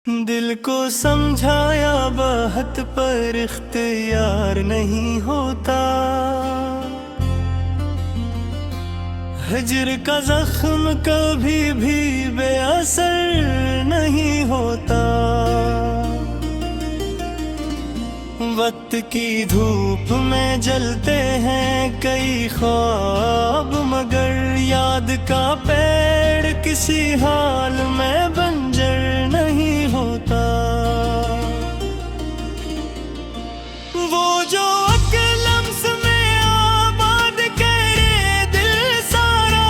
दिल को समझाया बात पर इख्तियार नहीं होता। हिज्र का जख्म कभी भी बेअसर नहीं होता। वक्त की धूप में जलते हैं कई ख्वाब, मगर याद का पेड़ किसी हाल में बंजर नहीं होता। वो जो लम्स में आबाद करे दिल सारा,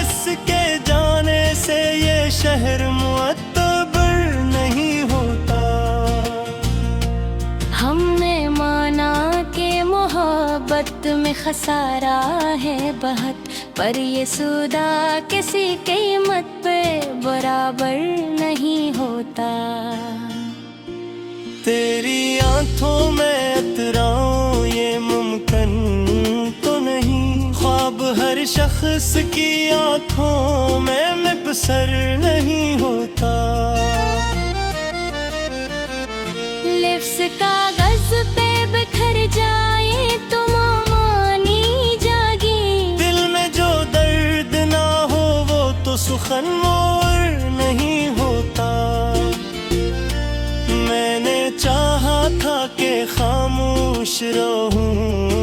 इसके जाने से ये शहर मुअत्तबर नहीं होता। हमने माना कि मोहब्बत में खसारा है बहुत, पर ये सौदा किसी कीमत पे बराबर नहीं होता। तेरी आंखों में अतराऊं ये मुमकिन तो नहीं, ख्वाब हर शख्स की आंखों में मुबसर नहीं होता। लिप्स कागज पे बिखर जाए तो मानी जागी, दिल में जो दर्द ना हो वो तो सुखन मोर नहीं होता। मैंने चाहा था कि खामोश रहूं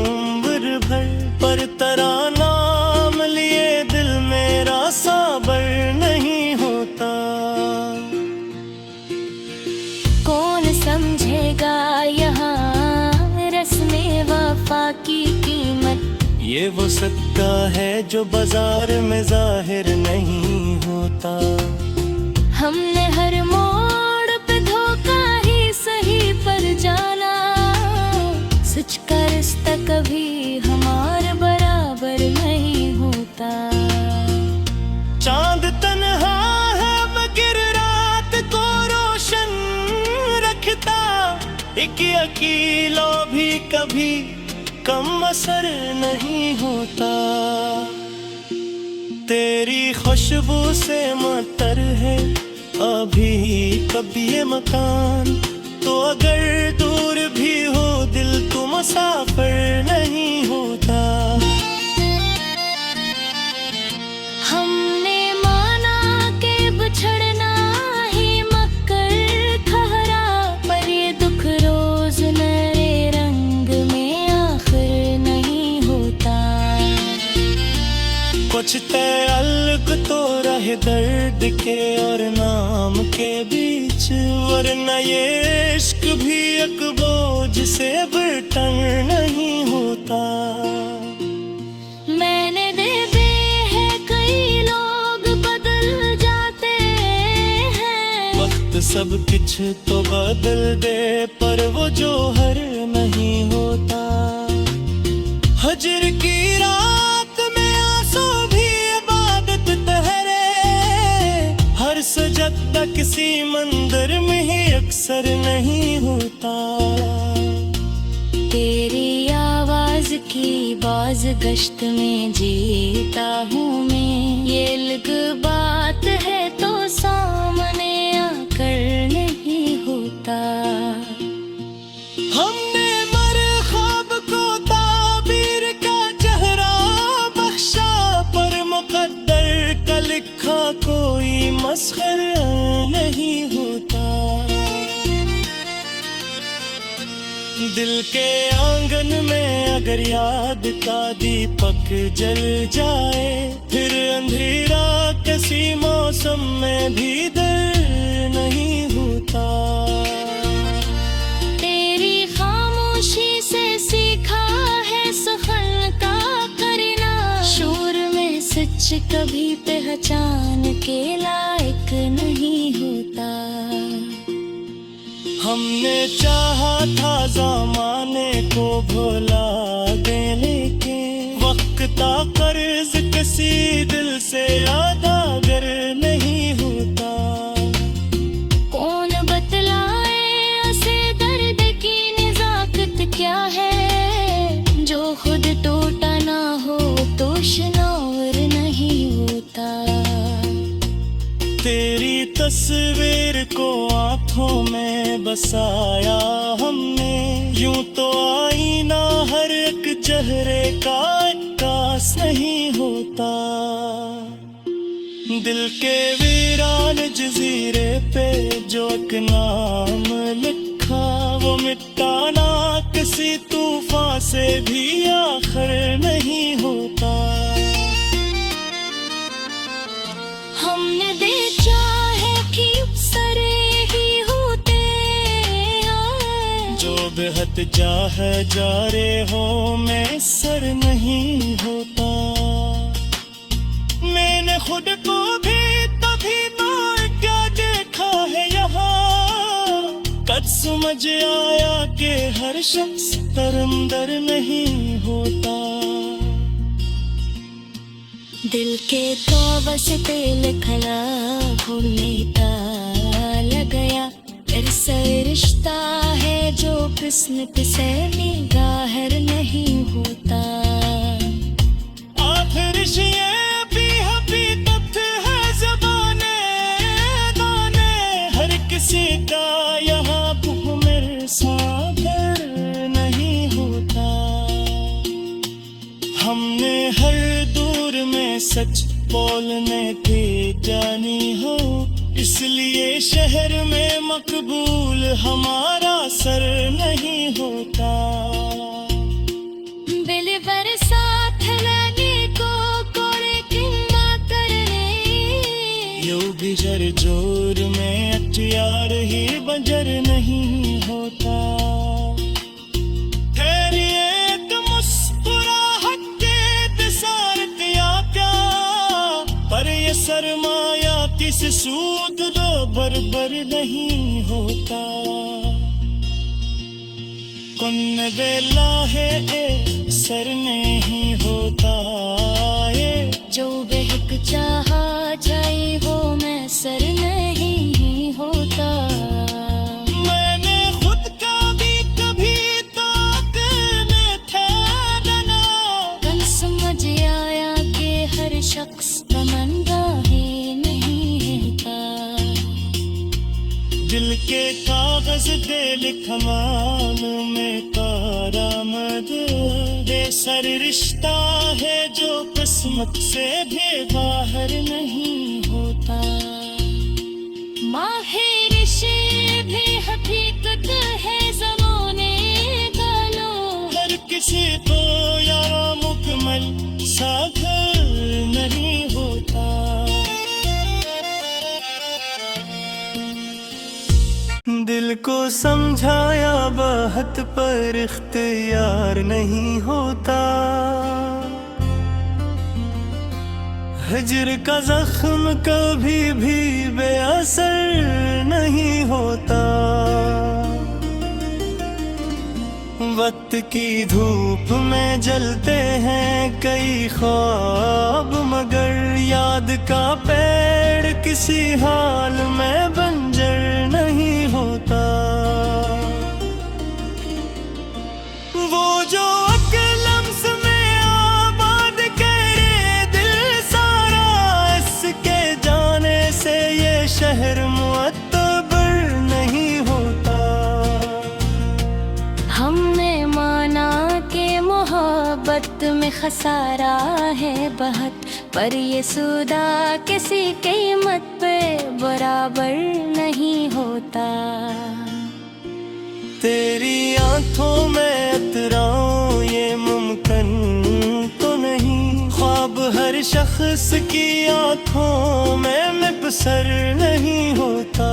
उम्र भर, पर तरानाम लिए दिल मेरा साबर नहीं होता। कौन समझेगा यहाँ रस्मे वफा की कीमत, ये वो सत्ता है जो बाजार में जाहिर नहीं होता। हमने हर मोड़ पे धोखा ही सही पर जाना, सच का रिश्ता कभी हमारे बराबर नहीं होता। चांद तन्हा है मगर रात को रोशन रखता, एक अकेला भी कभी कम असर नहीं होता। तेरी खुशबू से मतर है अभी कभी ये मकान, तो अगर दूर भी हो दिल तो मुसाफिर नहीं होता। हमने माना कि बिछड़ना ही मक्कर ठहरा, पर ये दुख रोज नए रंग में आखिर नहीं होता। कुछ तअल्लुक तो रहे दर्द के और नाम के बीच, वरना ये इश्क भी एक बोझ से बर्तन नहीं होता। मैंने दे है कई लोग बदल जाते हैं, वक्त सब कुछ तो बदल दे पर वो जौहर नहीं होता। हजर की रात में आंसू भी इबादत ठहरे, हर सजदा किसी मंदिर में ही अक्सर नहीं होता। तेरी आवाज की बाज गश्त में जीता हूँ मैं, ये अलग बात है तो सामने आकर नहीं होता। हमने मर ख्वाब को ताबीर का चेहरा बख्शा, पर मुकद्दर का लिखा कोई मसखरा नहीं होता। दिल के आंगन में अगर याद का दीपक जल जाए, फिर अंधेरा किसी मौसम में भी डर नहीं होता। तेरी खामोशी से सीखा है सुखन का करना, शोर में सच कभी पहचान के लायक नहीं होता। हमने चाहा था ज़माने को भुला दे, लेकिन वक्त का कर्ज किसी दिल से अदागर नहीं होता। कौन बतलाए उसे दर्द की नज़ाकत क्या है, जो खुद टूटा ना हो तो शनावर नहीं होता। तेरी तस्वीर को आँख आँखों में बसाया हमने, यूं तो आईना हर एक चेहरे का इक्कास नहीं होता। दिल के वीरान जजीरे पे जो एक नाम लिखा, वो मिटाना किसी तूफान से भी आखिर नहीं होता। हमने देखा है कि सरे ही होते आए, जो बेहद चाह जा रहे हो मैं सर नहीं होता। मैंने खुद को भी तभी ना क्या देखा है यहाँ, कद समझ आया कि हर शख्स तरंदर नहीं होता। दिल के तो बस तेल खला भूलने का लग गया, फिर से रिश्ता है जो किस्मत से निगाहर नहीं होता। आखिर ये भी हकीकत है ज़बाने दाने, हर किसी का यहाँ मेरे सागर नहीं होता। हमने हर दूर में सच बोलने की जानी हो, इसलिए शहर में मकबूल हमारा सर नहीं होता। बिल बरसात लगे को कोड़े किन्ना करने, यूं भी जर जोर में अख्तियार ही बंजर नहीं होता। सरमाया किस सूद दो बरबर नहीं होता। कौन बेला है ए सर नहीं होता, ये जो बहक चाहा जाए वो मैं सर नहीं होता। मैंने खुद का भी कभी ताक में ठहरा ना, कल समझ आया कि हर शख्स तमन्ना ही नहीं होता। दिल के कागज दे लिखमान में कारामद, बेसर रिश्ता है जो किस्मत से भी बाहर नहीं होता। माहिर से भी हकीकत है ज़माने का लो, हर किसी को यारा मुकम्मल सागर नहीं होता। दिल को समझाया बात पर इख्तियार नहीं होता। हिज्र का जख्म कभी भी बेअसर नहीं होता। वक्त की धूप में जलते हैं कई ख्वाब, मगर याद का पेड़ किसी हाल में बंजर नहीं होता। वो जो लम्स में आबाद करे दिल सारा, इसके जाने से ये शहर मुअत्तबर नहीं होता। हमने माना कि मोहब्बत में खसारा है बहुत, पर ये सौदा किसी कीमत पे बराबर नहीं होता। तेरी आंखों में अतराऊं ये मुमकिन तो नहीं, ख्वाब हर शख्स की आंखों में मुबसर नहीं होता।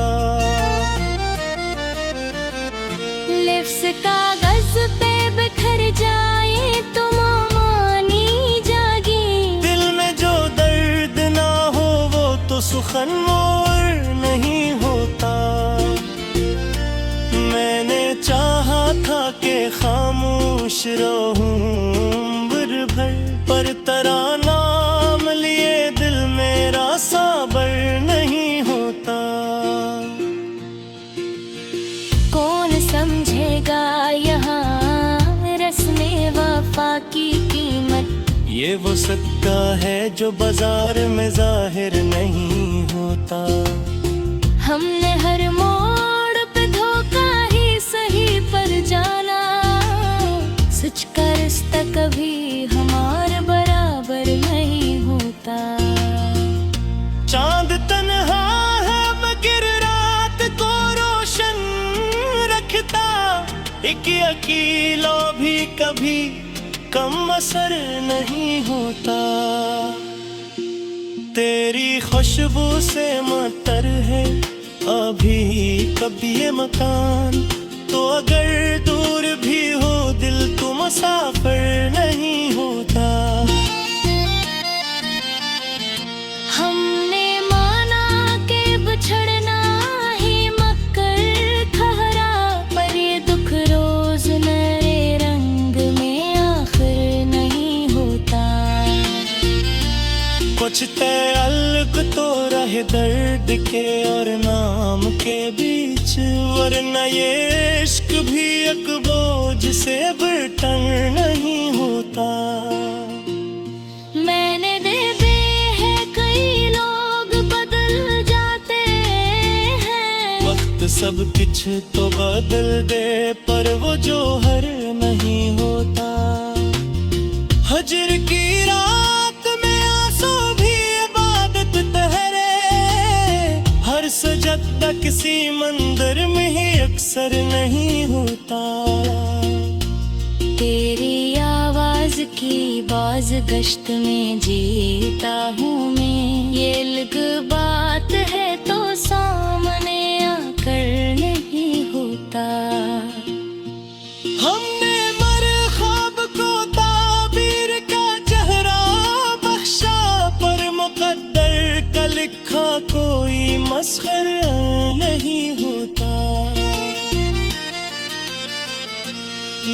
लिफ्स कागज पे बिखर जाए तो मानी जागी, दिल में जो दर्द ना हो वो तो सुखन मोर नहीं होता। मैंने चाहा था कि खामोश रहूं उम्र भर, पर तराना लिए दिल मेरा साबर नहीं होता। कौन समझेगा यहाँ रस्मे वफा की कीमत, ये वो सिक्का है जो बाजार में जाहिर नहीं होता। हमने हर मोड़ एक अकेला भी कभी कम असर नहीं होता। तेरी खुशबू से मतर है अभी कभी ये मकान, तो अगर दूर भी हो दिल तो मुसाफिर नहीं होता। हमने माना के बिछड़ना ही मक्कर ठहरा, पर ये दुख रोज नए रंग में आखिर नहीं होता। कुछ तअल्लुक तो रहे दर्द के और नाम के बीच, वरना ये इश्क भी एक बोझ से बर्तन नहीं होता। मैंने दे है कई लोग बदल जाते हैं, वक्त सब कुछ तो बदल दे पर वो जौहर नहीं होता। हजर की रात में आंसू भी इबादत ठहरे, हर सजदा किसी मंदिर में ही अक्सर नहीं होता। तेरी आवाज की बाज गश्त में जीता हूँ मैं, ये अलग बात है तो सामने आकर नहीं होता। हमने मर ख्वाब को ताबीर का चेहरा बख्शा, पर मुकद्दर का लिखा कोई मस्खरा नहीं होता।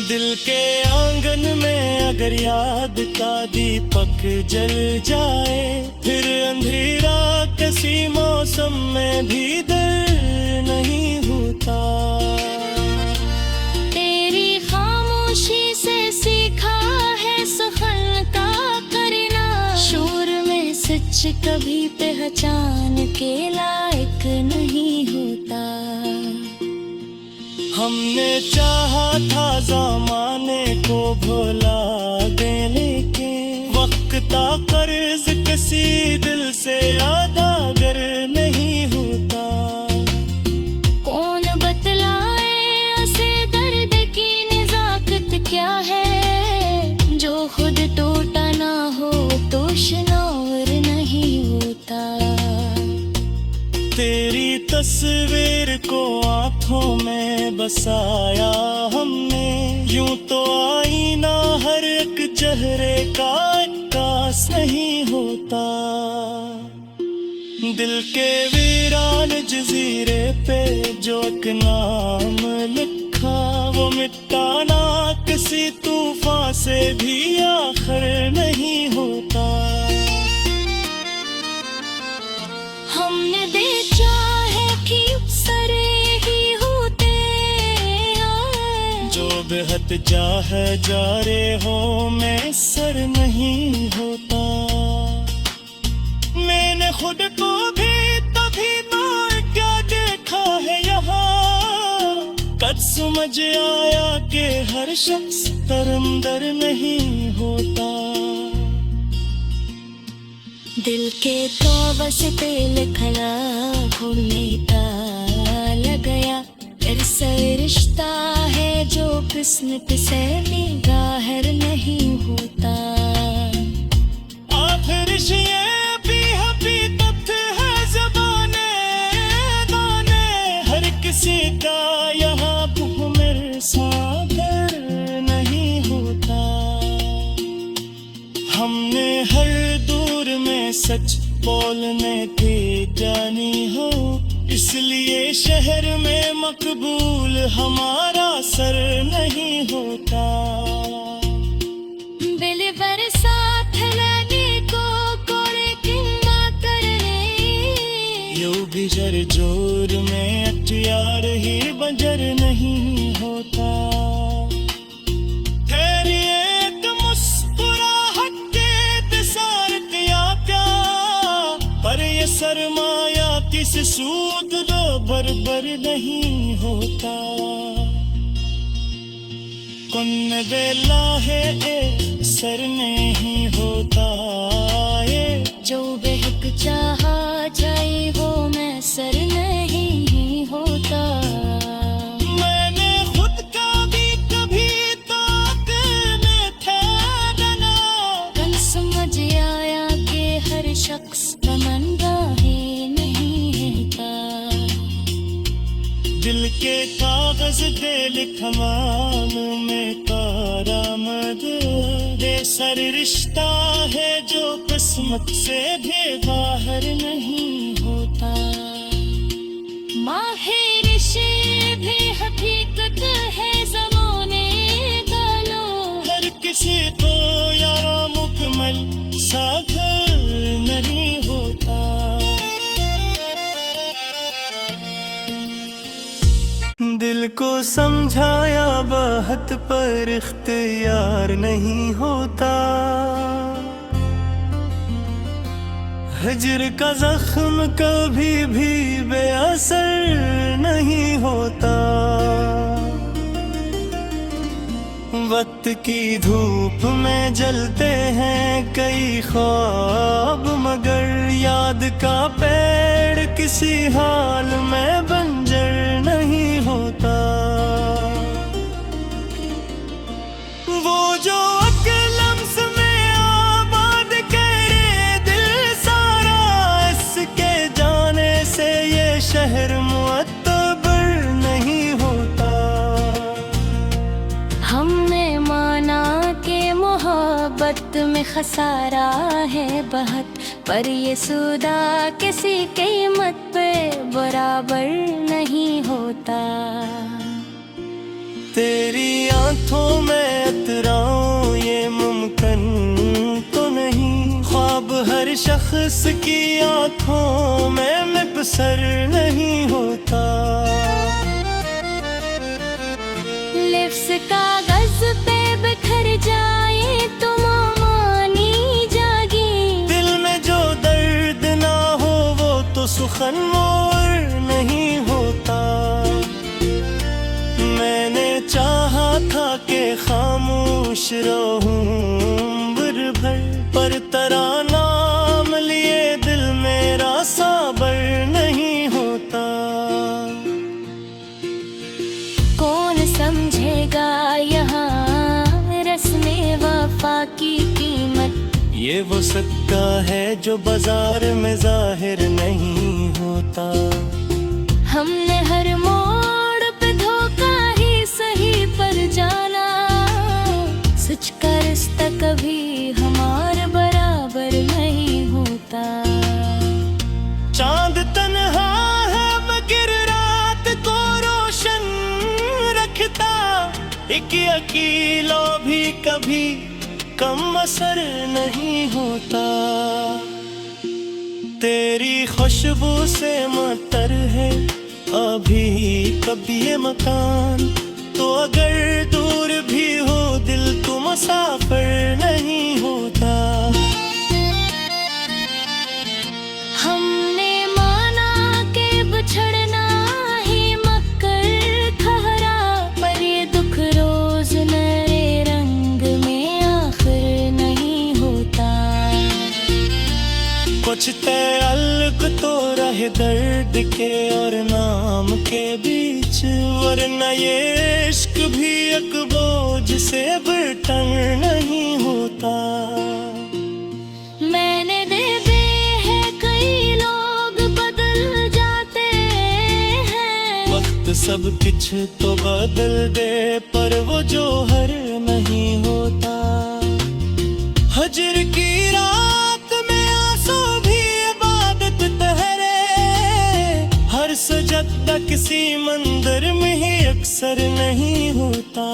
दिल के आंगन में अगर याद का दीपक जल जाए, फिर अंधेरा किसी मौसम में भी डर नहीं होता। तेरी खामोशी से सीखा है सुखन का करना, शोर में सच कभी पहचान के लायक नहीं होता। हमने चाहा था ज़माने को भुला दे, लेकिन वक्त का कर्ज किसी दिल से अदा गर नहीं होता। कौन बतलाए उसे दर्द की नज़ाकत क्या है, जो खुद टूटा ना हो तो शनावर नहीं होता। तेरी तस्वीर को आँखों में बसाया हमने, यूं तो आईना हर एक चेहरे का इक्कास नहीं होता। दिल के वीरान जजीरे पे जो एक नाम लिखा, वो मिटाना किसी तूफान से भी आखिर नहीं होता। हमने देखा है कि सरे ही होते आए, जो बेहद चाहे जा रे हो मैं सर नहीं होता। मैंने खुद को भी तभी ना क्या देखा है यहाँ, कद समझ आया कि हर शख्स तरमदर नहीं होता। दिल के तौबा से तेल खला भूलने का लग गया, फिर से रिश्ता है जो किस्मत से निगाहर नहीं होता। आखिर ये भी हकीकत है ज़बाने दाने, हर किसी का यहाँ मेरे सागर नहीं होता। हमने हर दूर में सच बोलने की जानी हो, इसलिए शहर में मकबूल हमारा सर नहीं होता। बिल बरसात लगे को कोड़े किन्ना करने, यूं भी जर जोर में अख्तियार ही बंजर नहीं होता। तेरी एक मुस्कुराहट के इंतज़ार किया क्या, पर ये सरमाया किस सूद दो बरबर नहीं होता। कुन बेला है ए सर नहीं होता, ये जो बेहक चाहा जाए वो मैं सर नहीं होता। मैंने खुद का भी दिल के कागज दे लिखमान में कारामद दे। सर रिश्ता है जो किस्मत से भी बाहर नहीं होता। माहिरिशे भी हकीकत है ज़माने का लो। हर किसी को यारा मुकम्मल सा घर नहीं होता। दिल को समझाया बात पर इख्तियार नहीं होता। हिज्र का जख्म कभी भी बेअसर नहीं होता। वक्त की धूप में जलते हैं कई ख्वाब, मगर याद का पेड़ किसी हाल में बंजर नहीं होता। वो जो लम्स में आबाद करे दिल सारा, इसके जाने से ये शहर मुअत्तबर नहीं होता। हमने माना कि मोहब्बत में खसारा है बहुत, पर ये सौदा किसी कीमत पे बराबर नहीं होता। तेरी आंखों में अतराऊं ये मुमकिन तो नहीं। ख्वाब हर शख्स की आंखों में मुबसर नहीं होता। लिप्स कागज पे बिखर जाए तो मानी जागी। दिल में जो दर्द ना हो वो तो सुखन मोर नहीं होता। मैंने चाहा था कि खामोश रहूं उम्र भर, पर तरानाम लिए दिल मेरा साबर नहीं होता। कौन समझेगा यहाँ रस्मे वफा की कीमत। ये वो सिक्का है जो बाजार में जाहिर नहीं होता। हमने हर मोड़ पे धोखा ही सही पर जाना। सच का रिश्ता कभी हमारे बराबर नहीं होता। चांद तन्हा है मगर रात को रोशन रखता। एक अकेला भी कभी कम असर नहीं होता। तेरी खुशबू से मतर है अभी कभी ये मकान, तो अगर दूर भी हो दिल तो मुसाफिर नहीं होता। हमने माना कि बिछड़ना ही मक्कर ठहरा, पर ये दुख रोज नए रंग में आखिर नहीं होता। कुछ तअल्लुक तो रहे दर्द के और नाम के बीच, वरना ये इश्क भी एक बोझ से बर्तन नहीं होता। मैंने दे है कई लोग बदल जाते हैं। वक्त सब कुछ तो बदल दे पर वो जौहर नहीं होता। हजर की रात में आंसू भी इबादत ठहरे, हर सजदा किसी मंदिर में ही अक्सर नहीं होता।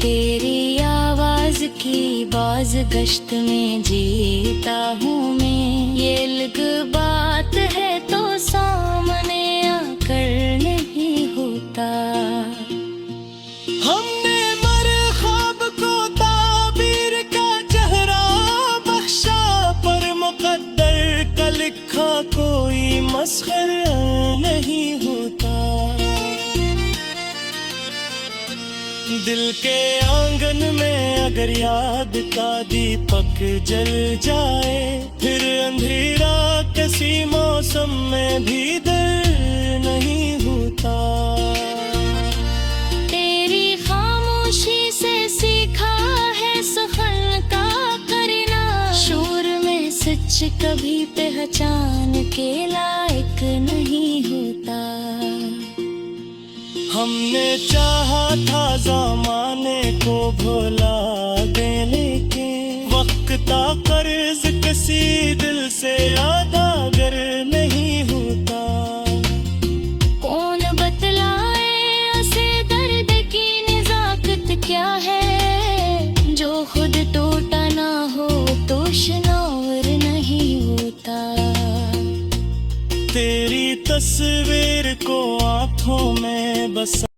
तेरी आवाज की बाज गश्त में जीता हूँ मैं। ये अलग बात है तो सामने आकर नहीं होता। हमने मर ख्वाब को ताबीर का चेहरा बख्शा, पर मुकद्दर का लिखा कोई मसखरा नहीं होता। दिल के आंगन में अगर याद का दीपक जल जाए, फिर अंधेरा किसी मौसम में भी डर नहीं होता। तेरी खामोशी से सीखा है सफल का करना, शोर में सच कभी पहचान के लायक नहीं होता। हमने चाहा था ज़माने को भुला दे, लेकिन वक्त का कर्ज किसी दिल से अदा अगर नहीं होता। कौन बतलाए उसे दर्द की नज़ाकत क्या है, जो खुद टूटा ना हो तो शनावर नहीं होता। तेरी तस्वीर को आँखों में बसा